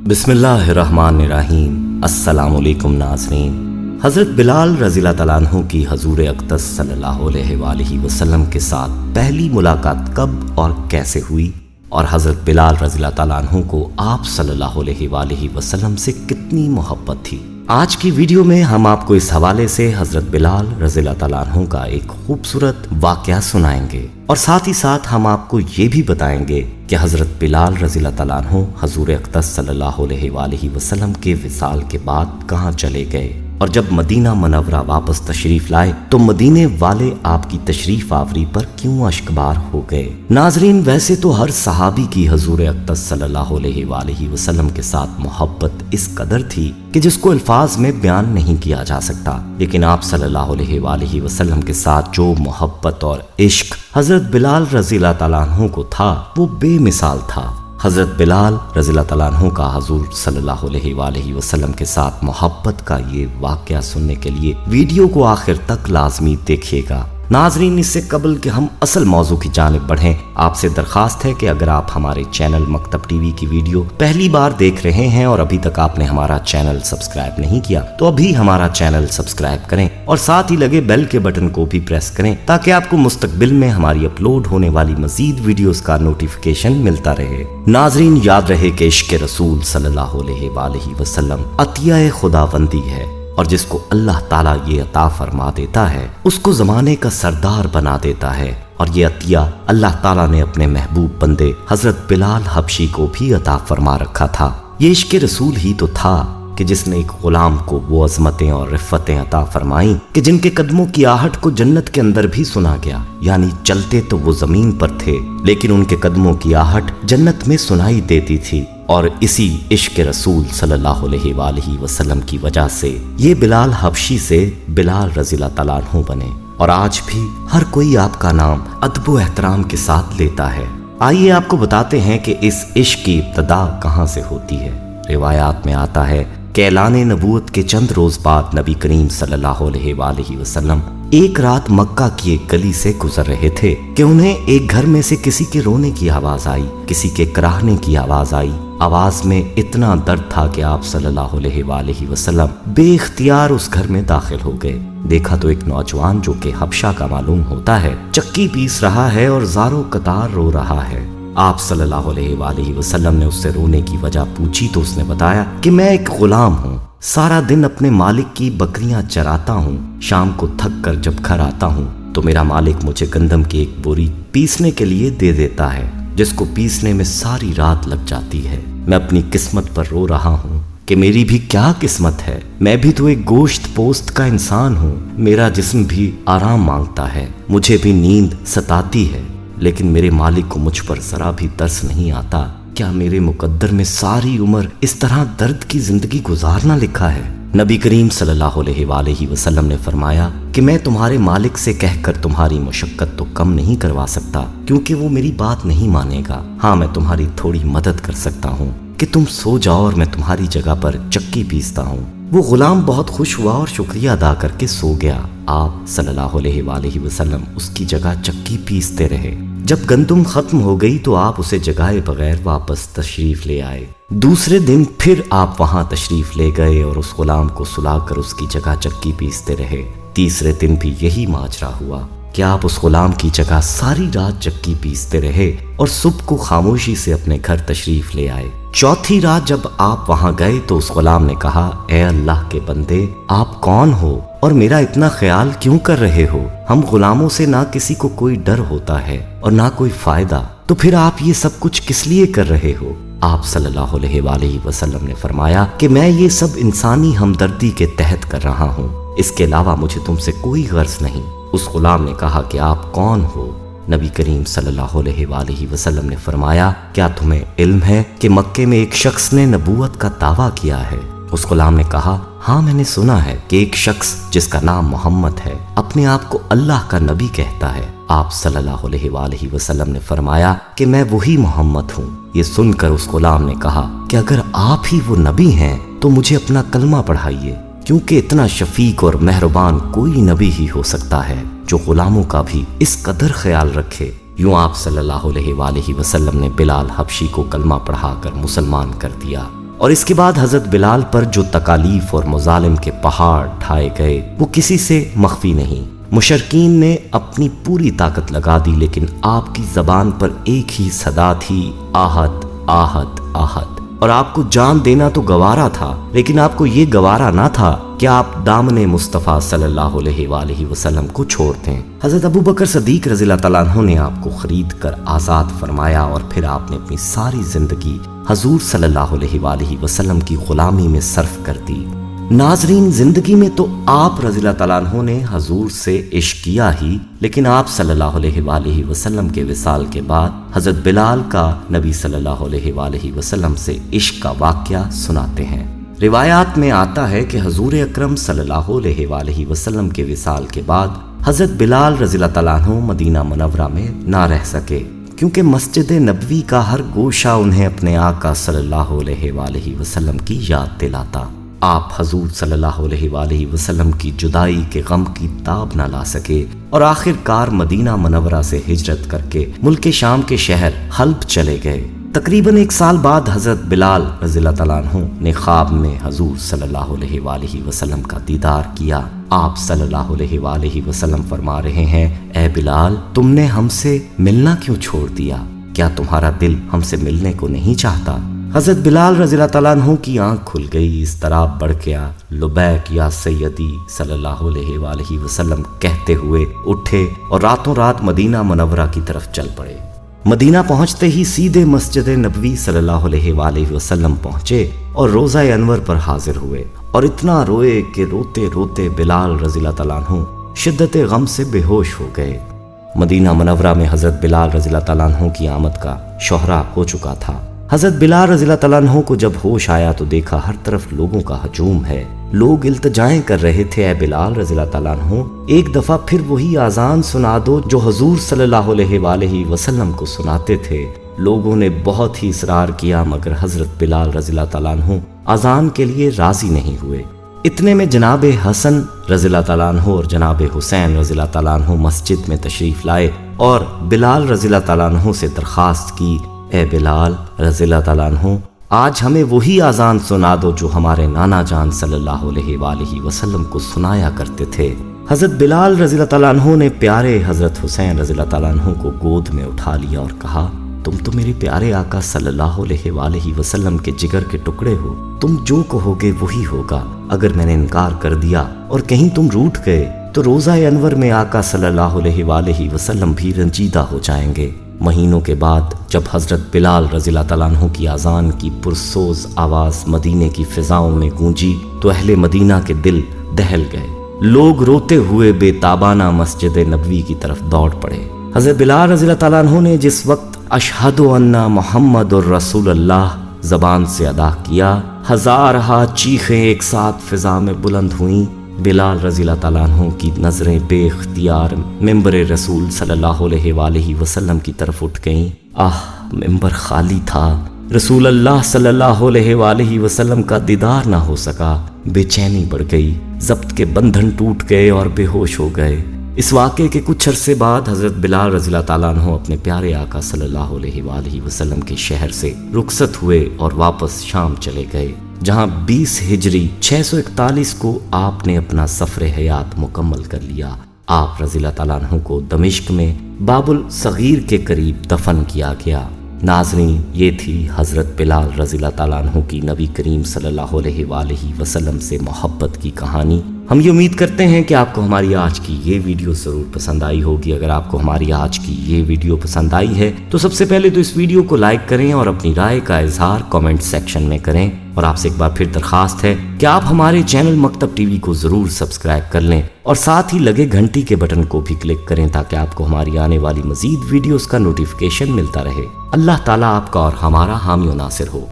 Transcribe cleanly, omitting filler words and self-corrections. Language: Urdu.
بسم اللہ الرحمن الرحیم۔ السلام علیکم ناظرین۔ حضرت بلال رضی اللہ تعالیٰ عنہ کی حضور اقدس صلی اللہ علیہ وآلہ وسلم کے ساتھ پہلی ملاقات کب اور کیسے ہوئی، اور حضرت بلال رضی اللہ تعالیٰ عنہ کو آپ صلی اللہ علیہ وآلہ وسلم سے کتنی محبت تھی، آج کی ویڈیو میں ہم آپ کو اس حوالے سے حضرت بلال رضی اللہ تعالیٰ عنہ کا ایک خوبصورت واقعہ سنائیں گے، اور ساتھ ہی ساتھ ہم آپ کو یہ بھی بتائیں گے کہ حضرت بلال رضی اللہ تعالیٰ عنہ حضور اقدس صلی اللہ علیہ وآلہ وسلم کے وصال کے بعد کہاں چلے گئے، اور جب مدینہ منورہ واپس تشریف لائے تو مدینے والے آپ کی تشریف آوری پر کیوں اشکبار ہو گئے۔ ناظرین، ویسے تو ہر صحابی کی حضور اقدس صلی اللہ علیہ وآلہ وسلم کے ساتھ محبت اس قدر تھی کہ جس کو الفاظ میں بیان نہیں کیا جا سکتا، لیکن آپ صلی اللہ علیہ وآلہ وسلم کے ساتھ جو محبت اور عشق حضرت بلال رضی اللہ تعالیٰ عنہ کو تھا وہ بے مثال تھا۔ حضرت بلال رضی اللہ تعالیٰ عنہ کا حضور صلی اللہ علیہ وآلہ وسلم کے ساتھ محبت کا یہ واقعہ سننے کے لیے ویڈیو کو آخر تک لازمی دیکھیے گا۔ ناظرین، اس سے قبل کہ ہم اصل موضوع کی جانب بڑھیں، آپ سے درخواست ہے کہ اگر آپ ہمارے چینل مکتب ٹی وی کی ویڈیو پہلی بار دیکھ رہے ہیں اور ابھی تک آپ نے ہمارا چینل سبسکرائب نہیں کیا تو ابھی ہمارا چینل سبسکرائب کریں اور ساتھ ہی لگے بیل کے بٹن کو بھی پریس کریں تاکہ آپ کو مستقبل میں ہماری اپلوڈ ہونے والی مزید ویڈیوز کا نوٹیفیکیشن ملتا رہے۔ ناظرین، یاد رہے کہ عشق رسول صلی اللہ علیہ وآلہ وسلم عطیہ خداوندی ہے، اور جس کو اللہ تعالیٰ یہ عطا فرما دیتا ہے اس کو زمانے کا سردار بنا دیتا ہے، اور یہ عطیہ اللہ تعالیٰ نے اپنے محبوب بندے حضرت بلال حبشی کو بھی عطا فرما رکھا تھا۔ یہ عشق رسول ہی تو تھا کہ جس نے ایک غلام کو وہ عظمتیں اور رفتیں عطا فرمائیں کہ جن کے قدموں کی آہٹ کو جنت کے اندر بھی سنا گیا، یعنی چلتے تو وہ زمین پر تھے لیکن ان کے قدموں کی آہٹ جنت میں سنائی دیتی تھی، اور اسی عشق رسول صلی اللہ علیہ وآلہ وسلم کی وجہ سے یہ بلال حبشی سے بلال رضی اللہ تعالیٰ عنہ بنے، اور آج بھی ہر کوئی آپ کا نام ادب و احترام کے ساتھ لیتا ہے۔ آئیے آپ کو بتاتے ہیں کہ اس عشق کی ابتدا کہاں سے ہوتی ہے۔ روایات میں آتا ہے کہ اعلان نبوت کے چند روز بعد نبی کریم صلی اللہ علیہ وآلہ وسلم ایک رات مکہ کی ایک گلی سے گزر رہے تھے کہ انہیں ایک گھر میں سے کسی کے رونے کی آواز آئی، کسی کے کراہنے کی آواز آئی۔ آواز میں اتنا درد تھا کہ آپ صلی اللہ علیہ وآلہ وسلم بے اختیار اس گھر میں داخل ہو گئے۔ دیکھا تو ایک نوجوان جو کہ حبشہ کا معلوم ہوتا ہے چکی پیس رہا ہے اور زاروں قطار رو رہا ہے۔ آپ صلی اللہ علیہ وآلہ وسلم نے اس سے رونے کی وجہ پوچھی تو اس نے بتایا کہ میں ایک غلام ہوں، سارا دن اپنے مالک کی بکریاں چراتا ہوں، شام کو تھک کر جب گھر آتا ہوں تو میرا مالک مجھے گندم کی ایک بوری پیسنے کے لیے دے دیتا ہے، جس کو پیسنے میں ساری رات لگ جاتی ہے۔ میں اپنی قسمت پر رو رہا ہوں کہ میری بھی کیا قسمت ہے، میں بھی تو ایک گوشت پوست کا انسان ہوں، میرا جسم بھی آرام مانگتا ہے، مجھے بھی نیند ستاتی ہے، لیکن میرے مالک کو مجھ پر ذرا بھی ترس نہیں آتا۔ کیا میرے مقدر میں ساری عمر اس طرح درد کی زندگی گزارنا لکھا ہے؟ نبی کریم صلی اللہ علیہ وآلہ وسلم نے فرمایا کہ میں تمہارے مالک سے کہہ کر تمہاری مشقت تو کم نہیں کروا سکتا کیونکہ وہ میری بات نہیں مانے گا، ہاں میں تمہاری تھوڑی مدد کر سکتا ہوں کہ تم سو جاؤ اور میں تمہاری جگہ پر چکی پیستا ہوں۔ وہ غلام بہت خوش ہوا اور شکریہ ادا کر کے سو گیا۔ آپ صلی اللہ علیہ وآلہ وسلم اس کی جگہ چکی پیستے رہے۔ جب گندم ختم ہو گئی تو آپ اسے جگائے بغیر واپس تشریف لے آئے۔ دوسرے دن پھر آپ وہاں تشریف لے گئے اور اس غلام کو سلا کر اس کی جگہ چکی پیستے رہے۔ تیسرے دن بھی یہی ماجرا ہوا کہ آپ اس غلام کی جگہ ساری رات چکی پیستے رہے اور صبح کو خاموشی سے اپنے گھر تشریف لے آئے۔ چوتھی رات جب آپ وہاں گئے تو اس غلام نے کہا، اے اللہ کے بندے، آپ کون ہو اور میرا اتنا خیال کیوں کر رہے ہو؟ ہم غلاموں سے نہ کسی کو کوئی ڈر ہوتا ہے اور نہ کوئی فائدہ، تو پھر آپ یہ سب کچھ کس لیے کر رہے ہو؟ آپ صلی اللہ علیہ وآلہ وسلم نے فرمایا کہ میں یہ سب انسانی ہمدردی کے تحت کر رہا ہوں، اس کے علاوہ مجھے تم سے کوئی غرض نہیں۔ اس غلام نے کہا کہ آپ کون ہو؟ نبی کریم صلی اللہ علیہ وآلہ وسلم نے فرمایا، کیا تمہیں علم ہے کہ مکے میں ایک شخص نے نبوت کا دعویٰ کیا ہے؟ اس غلام نے کہا، ہاں میں نے سنا ہے کہ ایک شخص جس کا نام محمد ہے اپنے آپ کو اللہ کا نبی کہتا ہے۔ آپ صلی اللہ علیہ وآلہ وسلم نے فرمایا کہ میں وہی محمد ہوں۔ یہ سن کر اس غلام نے کہا کہ اگر آپ ہی وہ نبی ہیں تو مجھے اپنا کلمہ پڑھائیے، کیونکہ اتنا شفیق اور مہربان کوئی نبی ہی ہو سکتا ہے جو غلاموں کا بھی اس قدر خیال رکھے۔ یوں آپ صلی اللہ علیہ وآلہ وسلم نے بلال حبشی کو کلمہ پڑھا کر مسلمان کر دیا، اور اس کے بعد حضرت بلال پر جو تکالیف اور مظالم کے پہاڑ ڈھائے گئے وہ کسی سے مخفی نہیں۔ مشرکین نے اپنی پوری طاقت لگا دی، لیکن آپ کی زبان پر ایک ہی صدا تھی، آہت آہت آہت۔ اور آپ کو جان دینا تو گوارا تھا، لیکن آپ کو یہ گوارا نہ تھا کہ آپ دامن مصطفیٰ صلی اللہ علیہ وآلہ وسلم کو چھوڑ دیں۔ حضرت ابو بکر صدیق رضی اللہ تعالیٰ عنہ نے آپ کو خرید کر آزاد فرمایا، اور پھر آپ نے اپنی ساری زندگی حضور صلی اللہ علیہ وآلہ وسلم کی غلامی میں صرف کر دی۔ ناظرین، زندگی میں تو آپ رضی اللہ تعالیٰ عنہ نے حضور سے عشق کیا ہی، لیکن آپ صلی اللہ علیہ وآلہ وسلم کے وصال کے بعد حضرت بلال کا نبی صلی اللہ علیہ وآلہ وسلم سے عشق کا واقعہ سناتے ہیں۔ روایات میں آتا ہے کہ حضور اکرم صلی اللہ علیہ وآلہ وسلم کے وصال کے بعد حضرت بلال رضی اللہ تعالیٰ عنہ مدینہ منورہ میں نہ رہ سکے، کیونکہ مسجد نبوی کا ہر گوشہ انہیں اپنے آقا صلی اللہ علیہ وآلہ وسلم کی یاد دلاتا۔ آپ حضور صلی اللہ علیہ وآلہ وسلم کی جدائی کے غم کی تاب نہ لا سکے، اور آخر کار مدینہ منورہ سے ہجرت کر کے ملک شام کے شہر حلب چلے گئے۔ تقریباً 1 سال بعد حضرت بلال رضی اللہ تعالیٰ عنہ نے خواب میں حضور صلی اللہ علیہ وآلہ وسلم کا دیدار کیا۔ آپ صلی اللہ علیہ وآلہ وسلم فرما رہے ہیں، اے بلال، تم نے ہم سے ملنا کیوں چھوڑ دیا؟ کیا تمہارا دل ہم سے ملنے کو نہیں چاہتا؟ حضرت بلال رضی اللہ تعالیٰ عنہ کی آنکھ کھل گئی، اضطراب بڑھ گیا۔ لبیک یا سیدی صلی اللہ علیہ وآلہ وسلم کہتے ہوئے اٹھے اور راتوں رات مدینہ منورہ کی طرف چل پڑے۔ مدینہ پہنچتے ہی سیدھے مسجد نبوی صلی اللہ علیہ وآلہ وسلم پہنچے اور روضہ انور پر حاضر ہوئے، اور اتنا روئے کہ روتے روتے بلال رضی اللہ تعالیٰ عنہ شدت غم سے بے ہوش ہو گئے۔ مدینہ منورہ میں حضرت بلال رضی اللہ تعالیٰ عنہ کی آمد کا شہرہ ہو چکا تھا۔ حضرت بلال رضی اللہ تعالیٰ عنہ کو جب ہوش آیا تو دیکھا ہر طرف لوگوں کا ہجوم ہے، لوگ التجائیں کر رہے تھے، اے بلال رضی اللہ تعالیٰ عنہ، ایک دفعہ پھر وہی اذان سنا دو جو حضور صلی اللہ علیہ وآلہ وسلم کو سناتے تھے۔ لوگوں نے بہت ہی اصرار کیا، مگر حضرت بلال رضی اللہ تعالیٰ عنہ اذان کے لیے راضی نہیں ہوئے۔ اتنے میں جناب حسن رضی اللہ تعالیٰ عنہ اور جناب حسین رضی اللہ تعالیٰ عنہ مسجد میں تشریف لائے اور بلال رضی اللہ تعالیٰ عنہ سے درخواست کی، اے بلال رضی اللہ تعالیٰ عنہ، آج ہمیں وہی اذان سنا دو جو ہمارے نانا جان صلی اللہ علیہ وآلہ وسلم کو سنایا کرتے تھے۔ حضرت بلال رضی اللہ تعالیٰ عنہ نے پیارے حضرت حسین رضی اللہ تعالیٰ عنہ کو گود میں اٹھا لیا اور کہا، تم تو میرے پیارے آقا صلی اللہ علیہ وآلہ وسلم کے جگر کے ٹکڑے ہو، تم جو کہو گے وہی ہوگا۔ اگر میں نے انکار کر دیا اور کہیں تم روٹھ گئے تو روضہ انور میں آقا صلی اللہ علیہ وآلہ وسلم بھی رنجیدہ ہو جائیں گے۔ مہینوں کے بعد جب حضرت بلال رضی اللہ تعالیٰ عنہ کی اذان کی پرسوز آواز مدینے کی فضاؤں میں گونجی تو اہل مدینہ کے دل دہل گئے۔ لوگ روتے ہوئے بے تابانہ مسجد نبوی کی طرف دوڑ پڑے۔ حضرت بلال رضی اللہ تعالیٰ عنہ نے جس وقت اشہد ان محمد الرسول اللہ زبان سے ادا کیا، ہزارہا چیخیں ایک ساتھ فضا میں بلند ہوئیں۔ بلال رضی اللہ تعالیٰ عنہ کی نظریں بے اختیار ممبر رسول صلی اللہ علیہ وآلہ وسلم کی طرف اٹھ گئیں۔ ممبر خالی تھا، رسول اللہ صلی اللہ علیہ وآلہ وسلم کا دیدار نہ ہو سکا۔ بے چینی بڑھ گئی، ضبط کے بندھن ٹوٹ گئے اور بے ہوش ہو گئے۔ اس واقعے کے کچھ عرصے بعد حضرت بلال رضی اللہ تعالیٰ عنہ اپنے پیارے آقا صلی اللہ علیہ وآلہ وسلم کے شہر سے رخصت ہوئے اور واپس شام چلے گئے، جہاں 20 ہجری 641 کو آپ نے اپنا سفر حیات مکمل کر لیا۔ آپ رضی اللہ تعالیٰ عنہ کو دمشق میں باب الصغیر کے قریب دفن کیا گیا۔ ناظرین، یہ تھی حضرت بلال رضی اللہ تعالیٰ عنہ کی نبی کریم صلی اللہ علیہ وآلہ وسلم سے محبت کی کہانی۔ ہم یہ امید کرتے ہیں کہ آپ کو ہماری آج کی یہ ویڈیو ضرور پسند آئی ہوگی۔ اگر آپ کو ہماری آج کی یہ ویڈیو پسند آئی ہے تو سب سے پہلے تو اس ویڈیو کو لائک کریں اور اپنی رائے کا اظہار کامنٹ سیکشن میں کریں، اور آپ سے ایک بار پھر درخواست ہے کہ آپ ہمارے چینل مکتب ٹی وی کو ضرور سبسکرائب کر لیں اور ساتھ ہی لگے گھنٹی کے بٹن کو بھی کلک کریں تاکہ آپ کو ہماری آنے والی مزید ویڈیوز کا نوٹیفیکیشن ملتا رہے۔ اللہ تعالیٰ آپ کا اور ہمارا حامی و ناصر ہو۔